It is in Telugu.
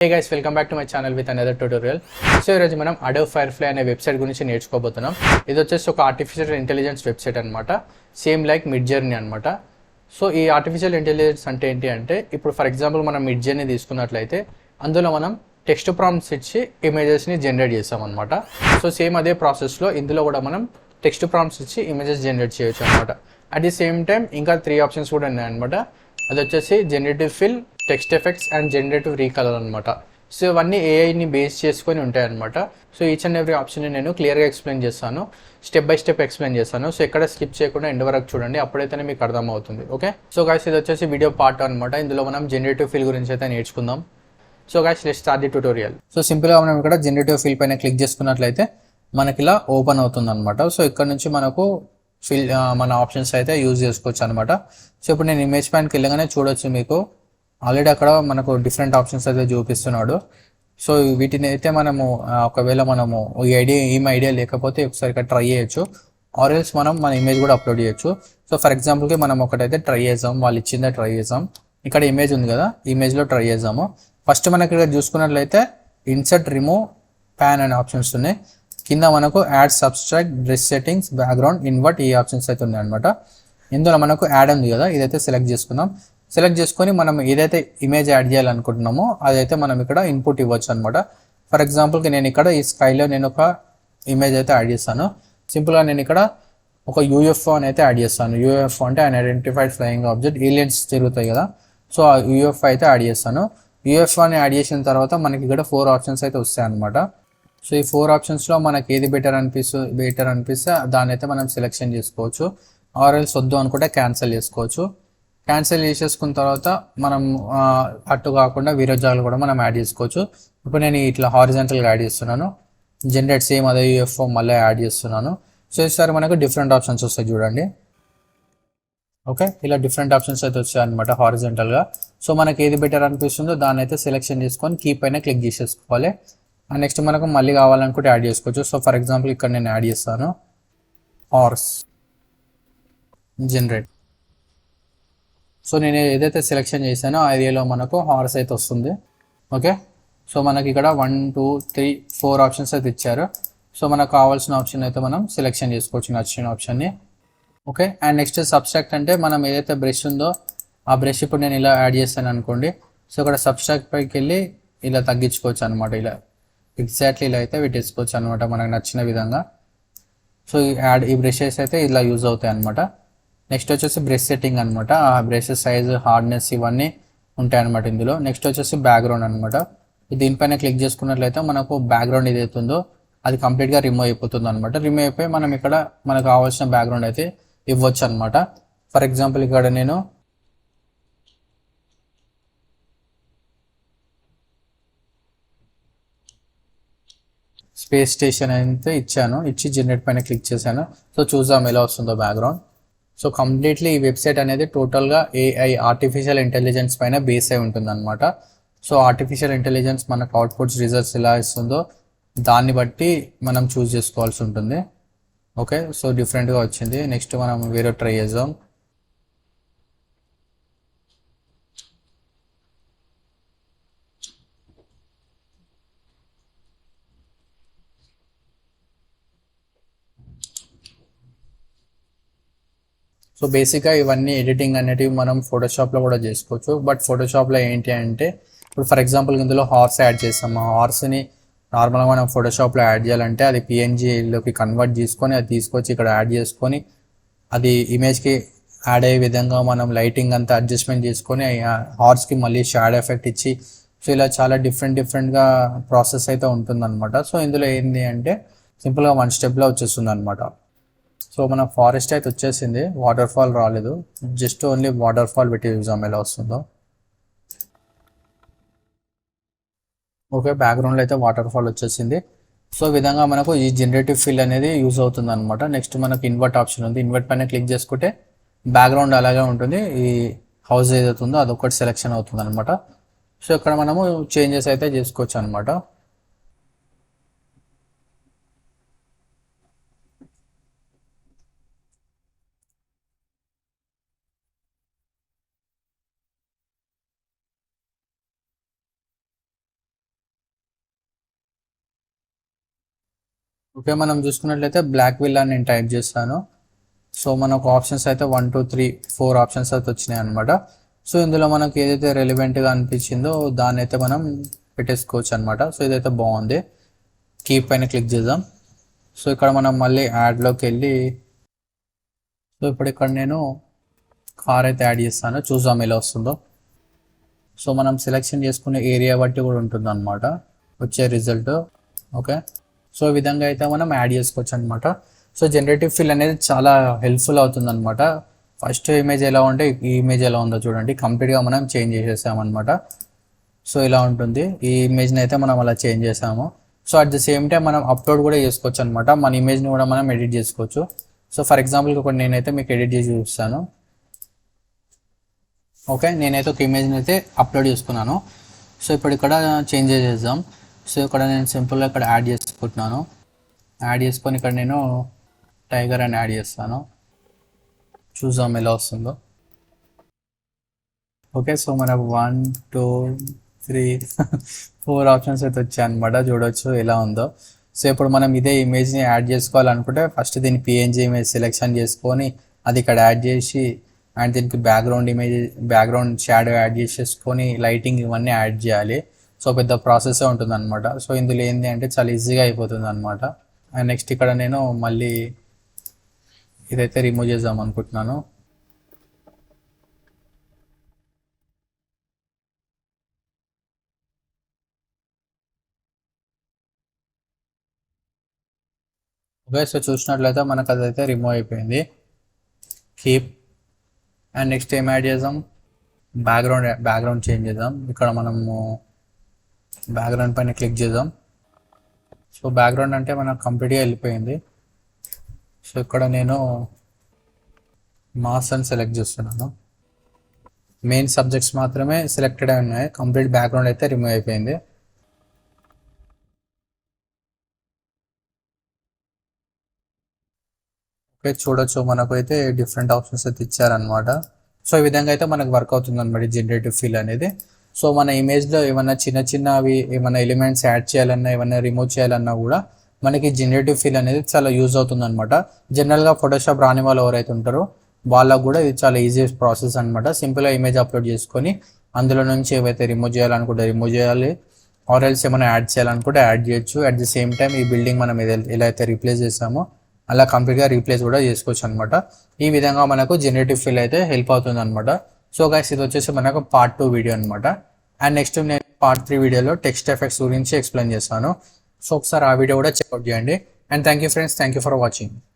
Hey guys, welcome back to my channel with another tutorial. So ఈరోజు మనం Adobe Firefly అనే వెబ్సైట్ గురించి నేర్చుకోబోతున్నాం. ఇది వచ్చేసి ఒక ఆర్టిఫిషియల్ ఇంటెలిజెన్స్ వెబ్సైట్ అనమాట. సేమ్ లైక్ మిడ్ జర్నీ అనమాట. సో ఈ ఆర్టిఫిషియల్ ఇంటెలిజెన్స్ అంటే ఏంటి అంటే, ఇప్పుడు ఫర్ ఎగ్జాంపుల్ మనం మిడ్ జర్నీ తీసుకున్నట్లయితే అందులో మనం టెక్స్ట్ ప్రాంప్ట్స్ ఇచ్చి ఇమేజెస్ని జనరేట్ చేస్తాం అనమాట. సో సేమ్ అదే ప్రాసెస్లో ఇందులో కూడా మనం టెక్స్ట్ ప్రాంప్ట్స్ ఇచ్చి ఇమేజెస్ జనరేట్ చేయొచ్చు అనమాట. అట్ ది సేమ్ టైం ఇంకా 3 ఆప్షన్స్ కూడా ఉన్నాయన్నమాట. అది వచ్చేసి generative fill, text effects and generative recolour అనమాట. సో ఇవన్నీ ఏఐని బేస్ చేసుకొని ఉంటాయన్నమాట. సో ఈచ్ అండ్ ఎవ్రీ ఆప్షన్ని నేను క్లియర్గా ఎక్స్ప్లెయిన్ చేస్తాను, స్టెప్ బై స్టెప్ ఎక్స్ప్లెయిన్ చేస్తాను. సో ఎక్కడ స్కిప్ చేయకుండా ఎండ్ వరకు చూడండి, అప్పుడైతేనే మీకు అర్థమవుతుంది. ఓకే, సో గైస్ ఇది వచ్చేసి వీడియో పార్ట్ అనమాట. ఇందులో మనం జనరేటివ్ ఫిల్ గురించి అయితే నేర్చుకుందాం. So guys let's start the tutorial. So సింపుల్గా మనం ఇక్కడ జనరేటివ్ ఫిల్ పైన క్లిక్ చేసుకున్నట్లయితే మనకి ఇలా ఓపెన్ అవుతుంది అనమాట. సో ఇక్కడ నుంచి మనకు మన ఆప్షన్స్ అయితే యూజ్ చేసుకోవచ్చు అనమాట. సో ఇప్పుడు నేను ఇమేజ్ పైనకి వెళ్ళగానే చూడొచ్చు, మీకు ఆల్రెడీ అక్కడ మనకు డిఫరెంట్ ఆప్షన్స్ అయితే చూపిస్తున్నాడు. సో వీటిని అయితే మనము ఒకవేళ మనము ఏం ఐడియా లేకపోతే ఒకసారి ఇక్కడ ట్రై చేయొచ్చు, ఆర్ఎల్స్ మనం మన ఇమేజ్ కూడా అప్లోడ్ చేయొచ్చు. సో ఫర్ ఎగ్జాంపుల్కి మనం ఒకటైతే ట్రై చేద్దాం, వాళ్ళు ఇచ్చిందే ట్రై చేద్దాం. ఇక్కడ ఇమేజ్ ఉంది కదా, ఇమేజ్లో ట్రై చేద్దాము. ఫస్ట్ మనకి ఇక్కడ చూసుకున్నట్లయితే ఇన్సర్ట్, రిమూవ్, ప్యాన్ అనే ఆప్షన్స్ ఉన్నాయి. కింద మనకు add, subtract, brush settings, background, invert, ఈ ఆప్షన్స్ అయితే ఉన్నాయి అనమాట. ఇందులో మనకు యాడ్ ఉంది కదా, ఇదైతే సెలెక్ట్ చేసుకుందాం. సెలెక్ట్ చేసుకొని మనం ఏదైతే ఇమేజ్ యాడ్ చేయాలనుకుంటున్నామో అదైతే మనం ఇక్కడ ఇన్పుట్ ఇవ్వచ్చు అనమాట. ఫర్ ఎగ్జాంపుల్కి నేను ఇక్కడ ఈ స్కైలో నేను ఒక ఇమేజ్ అయితే యాడ్ చేస్తాను. సింపుల్గా నేను ఇక్కడ ఒక యూఎఫ్ఓ అని అయితే యాడ్ చేస్తాను. యూఎఫ్ఓ అంటే ఐడెంటిఫైడ్ ఫ్లయింగ్ ఆబ్జెక్ట్, ఏలియన్స్ తిరుగుతాయి కదా, సో ఆ యూఎఫ్ఓ అయితే యాడ్ చేస్తాను. యూఎఫ్ఓని యాడ్ చేసిన తర్వాత మనకి ఇక్కడ 4 ఆప్షన్స్ అయితే వస్తాయి అనమాట. సో ఈ 4 ఆప్షన్స్లో మనకి ఏది బెటర్ అనిపిస్తే దాన్ని అయితే మనం సెలెక్షన్ చేసుకోవచ్చు. ఆర్ఎల్స్ వద్దు అనుకుంటే క్యాన్సిల్ చేసుకోవచ్చు. క్యాన్సిల్ చేసేసుకున్న తర్వాత మనం అటు కాకుండా వేరే జాగాలు కూడా మనం యాడ్ చేసుకోవచ్చు. ఇప్పుడు నేను ఇట్లా హారిజంటల్గా యాడ్ చేస్తున్నాను. జనరేట్ సేమ్ అదే యూఎఫ్ఓ మళ్ళీ యాడ్ చేస్తున్నాను. సో ఈసారి మనకు డిఫరెంట్ ఆప్షన్స్ వస్తాయి చూడండి. ఓకే, ఇలా డిఫరెంట్ ఆప్షన్స్ అయితే వచ్చాయి అనమాట హారిజంటల్గా. సో మనకి ఏది బెటర్ అనిపిస్తుందో దాన్ని అయితే సెలెక్షన్ చేసుకొని కీ పైన క్లిక్ చేసేసుకోవాలి. అండ్ నెక్స్ట్ మనకు మళ్ళీ కావాలనుకుంటే యాడ్ చేసుకోవచ్చు. సో ఫర్ ఎగ్జాంపుల్ ఇక్కడ నేను యాడ్ చేస్తాను హార్స్ జనరేట్. సో నేను ఏదైతే సెలెక్షన్ చేశానో ఆ ఏరియాలో మనకు హార్స్ అయితే వస్తుంది. ఓకే, సో మనకి ఇక్కడ 1, 2, 3, 4 ఆప్షన్స్ అయితే ఇచ్చారు. సో మనకు కావాల్సిన ఆప్షన్ అయితే మనం సెలెక్షన్ చేసుకోవచ్చు, నచ్చిన ఆప్షన్ని. ఓకే, అండ్ నెక్స్ట్ సబ్స్ట్రాక్ట్ అంటే మనం ఏదైతే బ్రష్ ఉందో ఆ బ్రష్ ఇప్పుడు నేను ఇలా యాడ్ చేస్తాను అనుకోండి. సో ఇక్కడ సబ్స్ట్రాక్ట్ పైకి వెళ్ళి ఇలా తగ్గించుకోవచ్చు అనమాట. ఇలా ఎగ్జాక్ట్లీ ఇలా అయితే పెట్టేసుకోవచ్చు అనమాట మనకు నచ్చిన విధంగా. సో ఈ బ్రషెస్ అయితే ఇలా యూజ్ అవుతాయి అనమాట. నెక్స్ట్ వచ్చేసి బ్రష్ సెట్టింగ్ అనమాట. ఆ బ్రషెస్ సైజ్, హార్డ్నెస్ ఇవన్నీ ఉంటాయి అనమాట ఇందులో. నెక్స్ట్ వచ్చేసి బ్యాక్గ్రౌండ్ అనమాట. దీనిపైన క్లిక్ చేసుకున్నట్లయితే మనకు బ్యాక్గ్రౌండ్ ఏదైతే ఉందో అది కంప్లీట్గా రిమూవ్ అయిపోతుంది అనమాట. రిమూవ్ అయిపోయి మనం ఇక్కడ మనకు కావాల్సిన బ్యాక్గ్రౌండ్ అయితే ఇవ్వచ్చు అనమాట. ఫర్ ఎగ్జాంపుల్ ఇక్కడ నేను స్పేస్ స్టేషన్ అయితే ఇచ్చాను, ఇచ్చి జనరేట్ పైన క్లిక్ చేశాను. సో చూద్దాం ఎలా వస్తుందో బ్యాక్గ్రౌండ్. సో కంప్లీట్లీ ఈ వెబ్సైట్ అనేది టోటల్గా ఏఐ, ఆర్టిఫిషియల్ ఇంటెలిజెన్స్ పైన బేస్ అయి ఉంటుంది అనమాట. సో ఆర్టిఫిషియల్ ఇంటెలిజెన్స్ మనకు అవుట్పుట్స్, రిజల్ట్స్ ఎలా ఇస్తుందో దాన్ని బట్టి మనం చూస్ చేసుకోవాల్సి ఉంటుంది. ఓకే, సో డిఫరెంట్గా వచ్చింది. నెక్స్ట్ మనం వేరే ట్రై చేద్దాం. సో బేసిక్గా ఇవన్నీ ఎడిటింగ్ అనేటివి మనం ఫోటోషాప్లో కూడా చేసుకోవచ్చు. బట్ ఫోటోషాప్లో ఏంటి అంటే, ఇప్పుడు ఫర్ ఎగ్జాంపుల్ ఇందులో హార్స్ యాడ్ చేస్తాం. ఆ హార్స్ని నార్మల్గా మనం ఫోటోషాప్లో యాడ్ చేయాలంటే అది పిఎన్జీలోకి కన్వర్ట్ చేసుకొని అది తీసుకొచ్చి ఇక్కడ యాడ్ చేసుకొని అది ఇమేజ్కి యాడ్ అయ్యే విధంగా మనం లైటింగ్ అంతా అడ్జస్ట్మెంట్ చేసుకొని హార్స్కి మళ్ళీ షాడో ఎఫెక్ట్ ఇచ్చి, సో ఇలా చాలా డిఫరెంట్గా ప్రాసెస్ అయితే ఉంటుందన్నమాట. సో ఇందులో ఏంటి అంటే సింపుల్గా 1 స్టెప్లో వచ్చేస్తుంది అనమాట. సో మన ఫారెస్ట్ అయితే వచ్చేసింది, వాటర్ ఫాల్ రాలేదు. జస్ట్ ఓన్లీ వాటర్ ఫాల్ పెట్టి చూద్దాం ఎలా వస్తుందో. ఓకే, బ్యాక్గ్రౌండ్లో అయితే వాటర్ ఫాల్ వచ్చేసింది. సో ఈ విధంగా మనకు ఈ జనరేటివ్ ఫిల్ అనేది యూజ్ అవుతుంది అనమాట. నెక్స్ట్ మనకు ఇన్వర్ట్ ఆప్షన్ ఉంది. ఇన్వర్ట్ పైన క్లిక్ చేసుకుంటే బ్యాక్గ్రౌండ్ అలాగే ఉంటుంది. ఈ హౌస్ ఏదైతే ఉందో అదొకటి సెలెక్షన్ అవుతుంది అనమాట. సో ఇక్కడ మనము చేంజెస్ అయితే చేసుకోవచ్చు అనమాట. ఓకే, మనం చూసుకున్నట్లయితే బ్లాక్ విల్లా నేను టైప్ చేస్తాను. సో మనకు ఆప్షన్స్ అయితే 1 2 3 4 ఆప్షన్స్ అయితే వచ్చినాయి అనమాట. సో ఇందులో మనకి ఏదైతే రెలివెంట్గా అనిపించిందో దాన్ని అయితే మనం పెట్టేసుకోవచ్చు అనమాట. సో ఇదైతే బాగుంది. కీప్ పైన క్లిక్ చేద్దాం. సో ఇక్కడ మనం మళ్ళీ యాడ్లోకి వెళ్ళి, సో ఇప్పుడు ఇక్కడ నేను కార్ అయితే యాడ్ చేస్తాను, చూద్దాం ఎలా వస్తుందో. సో మనం సెలెక్షన్ చేసుకునే ఏరియా బట్టి కూడా ఉంటుంది అనమాట వచ్చే రిజల్ట్. ఓకే, సో ఈ విధంగా అయితే మనం యాడ్ చేసుకోవచ్చు అనమాట. సో జనరేటివ్ ఫిల్ అనేది చాలా హెల్ప్ఫుల్ అవుతుంది అనమాట. ఫస్ట్ ఇమేజ్ ఎలా ఉంటే ఈ ఇమేజ్ ఎలా ఉందో చూడండి, కంప్లీట్గా మనం చేంజ్ చేసేసామన్నమాట. సో ఇలా ఉంటుంది. ఈ ఇమేజ్ని అయితే మనం అలా చేంజ్ చేసాము. So at the same time మనం అప్లోడ్ కూడా చేసుకోవచ్చు అనమాట. మన ఇమేజ్ని కూడా మనం ఎడిట్ చేసుకోవచ్చు. సో ఫర్ ఎగ్జాంపుల్ ఒకటి నేనైతే మీకు ఎడిట్ చేసి చూపిస్తాను. ఓకే, నేనైతే ఒక ఇమేజ్ని అయితే అప్లోడ్ చేసుకున్నాను. సో ఇప్పుడు ఇక్కడ చేంజ్ చేసేద్దాం. సో ఇక్కడ నేను సింపుల్గా ఇక్కడ యాడ్ చేసుకుంటున్నాను. యాడ్ చేసుకొని ఇక్కడ నేను టైగర్ అని యాడ్ చేస్తాను. చూద్దాం ఎలా వస్తుందో. ఓకే, సో మనకు 1 2 3 4 ఆప్షన్స్ అయితే వచ్చాయి అనమాట. చూడవచ్చు ఎలా ఉందో. సో ఇప్పుడు మనం ఇదే ఇమేజ్ని యాడ్ చేసుకోవాలనుకుంటే ఫస్ట్ దీన్ని పిఎన్జీ ఇమేజ్ సెలెక్షన్ చేసుకొని అది ఇక్కడ యాడ్ చేసి, అండ్ దీనికి బ్యాక్గ్రౌండ్ షాడో యాడ్ చేసేసుకొని లైటింగ్ ఇవన్నీ యాడ్ చేయాలి. సో పెద్ద ప్రాసెస్ ఉంటుంది అనమాట. సో ఇందులో ఏంటి అంటే చాలా ఈజీగా అయిపోతుంది అనమాట. అండ్ నెక్స్ట్ ఇక్కడ నేను మళ్ళీ ఇదైతే రిమూవ్ చేద్దాం అనుకుంటున్నాను. ఓకే, సో చూసినట్లయితే మనకు అదైతే రిమూవ్ అయిపోయింది. కీప్. అండ్ నెక్స్ట్ ఏం యాడ్ చేద్దాం, బ్యాక్గ్రౌండ్ చేంజ్ చేద్దాం. ఇక్కడ మనము బ్యాక్గ్రౌండ్ పైన క్లిక్ చేద్దాం. సో బ్యాక్గ్రౌండ్ అంటే మనకు కంప్లీట్గా వెళ్ళిపోయింది. సో ఇక్కడ నేను మాస్ అని సెలెక్ట్ చేస్తున్నాను. మెయిన్ సబ్జెక్ట్స్ మాత్రమే సెలెక్టెడ్ అయి ఉన్నాయి, కంప్లీట్ బ్యాక్గ్రౌండ్ అయితే రిమూవ్ అయిపోయింది. ఓకే, చూడొచ్చు మనకు అయితే డిఫరెంట్ ఆప్షన్స్ అయితే ఇచ్చారనమాట. సో ఈ విధంగా అయితే మనకు వర్క్ అవుతుంది అనమాట జనరేటివ్ ఫిల్ అనేది. సో మన ఇమేజ్లో ఏమన్నా చిన్న చిన్నవి ఏమైనా ఎలిమెంట్స్ యాడ్ చేయాలన్నా ఏమైనా రిమూవ్ చేయాలన్నా కూడా మనకి జనరేటివ్ ఫిల్ అనేది చాలా యూజ్ అవుతుంది అనమాట. జనరల్గా ఫోటోషాప్ రాని వాళ్ళు ఎవరైతే ఉంటారో వాళ్ళకు కూడా ఇది చాలా ఈజీ ప్రాసెస్ అనమాట. సింపుల్గా ఇమేజ్ అప్లోడ్ చేసుకొని అందులో నుంచి ఏవైతే రిమూవ్ చేయాలనుకుంటే రిమూవ్ చేయాలి, ఆర్ ఎల్స్ ఏమైనా యాడ్ చేయాలనుకుంటే యాడ్ చేయొచ్చు. అట్ ది సేమ్ టైం ఈ బిల్డింగ్ మనం ఎలా అయితే రీప్లేస్ చేసామో అలా కంప్లీట్గా రీప్లేస్ కూడా చేసుకోవచ్చు అనమాట. ఈ విధంగా మనకు జనరేటివ్ ఫిల్ అయితే హెల్ప్ అవుతుంది అనమాట. సో గైస్, ఇది వచ్చేసి మనకు పార్ట్ 2 వీడియో అనమాట. అండ్ నెక్స్ట్ నేను పార్ట్ 3 వీడియోలో టెక్స్ట్ ఎఫెక్ట్స్ గురించి ఎక్స్ప్లెయిన్ చేస్తాను. సో ఒకసారి ఆ వీడియో కూడా చెక్అవుట్ చేయండి. And thank you friends, thank you for watching.